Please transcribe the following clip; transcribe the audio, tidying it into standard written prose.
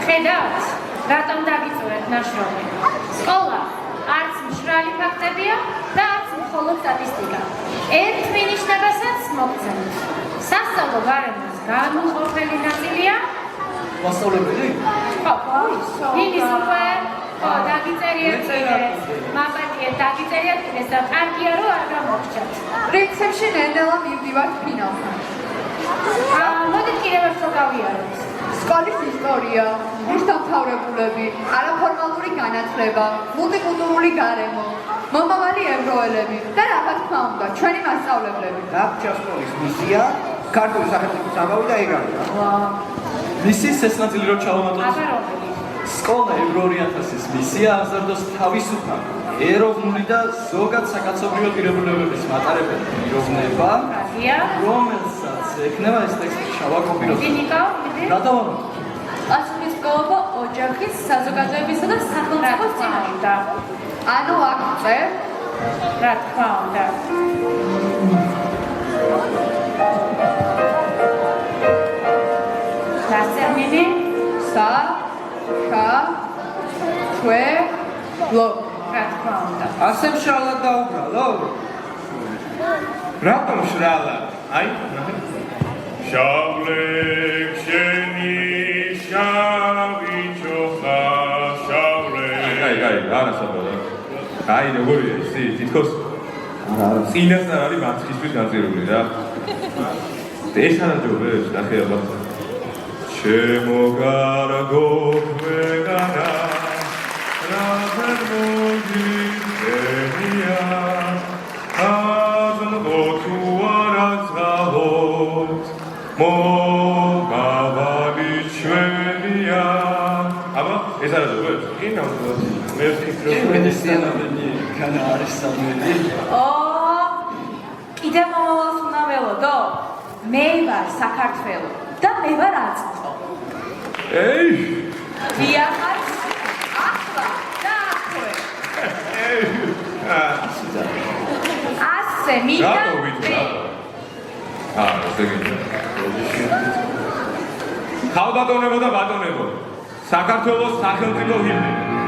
ხედავთ, რატომ დაგიწურეთ ნაშრომი. სკოლა არც მშრალი ფაქტებია და არც მხოლოდ სტატისტიკა. ერთ მინიშნებასაც მოგცემთ. სასწავლო გარემოს განუყოფელი ნაწილია მასწავლებელი? ხო, ინის უკვე დაგიწერიეთ კიდეც, მაპატიეთ დაგიწერიეთ კიდეც და კარგია რომ არ გამოგჭათ. პრინციპში ნენელა მივდივართ ფინალთან. მოდით კიდევ ერთხელ გავიაროთ. სკოლის ისტორია, მისდამთავრებულები, არაფორმალური განათლება, მულტიკულტურული გარემო, მომავალი ევროელები და რა თქმა უნდა, ჩვენი მასწავლებლები. დაბჭა სკოლის მისია, ქართული სახელმწიფოს ამბავი და ეგ არის. მისიის ეს ნაწილი რო ჩავამატოთ. აბა რომელი? სკოლა ევრო 2000-ის მისია აღზარდოს თავისუფალ, ეროვნული და ზოგად საკაცობრიო პირობებების მატარებელი პიროვნება, რომელსაც ექნება ეს ტექსტი შავაკოპიროს. რა დავამატოთ? პასუხისმგებლობა ოჯახის, საზოგადოებისა და სახელმწიფოს წინაშე. ანუ აქ წერ, რა თქმა უნდა. დასერმინი სა, შა, შვე, ლო. რა თქმა უნდა. ასე მშრალად დაუბრალო? რატომ მშრალად? აი, შავლე შენი შავი ჩოხა შავლე. აი, არა საბოლოო. აი, როგორია ისი, თითქოს წინასწარ არის მარცხისთვის გაწირული რა. ეს არაჯობებს, ნახე ალბათ. ჩემო გარგო ქვეყანა, რაზენ მოგიწევია, აზნო თუ არა ძაღლოთ, მომავალი ჩვენია. აბა, ეს არაჯობებს? კი, ნამდვილად. მე ვფიქრობ, რომ განა არის სამელი. კიდე მომავალს უნდა ველოდო? მე ვარ საქართველო და მე ვარ აწმყო. ეი! დიახაც, ახლა და აქვე. ასე მინდა. რატო ვიტყვი? ესე გინდა. ხალბატონებო და ბატონებო, საქართველოს სახელმწიფო ჰიმნი.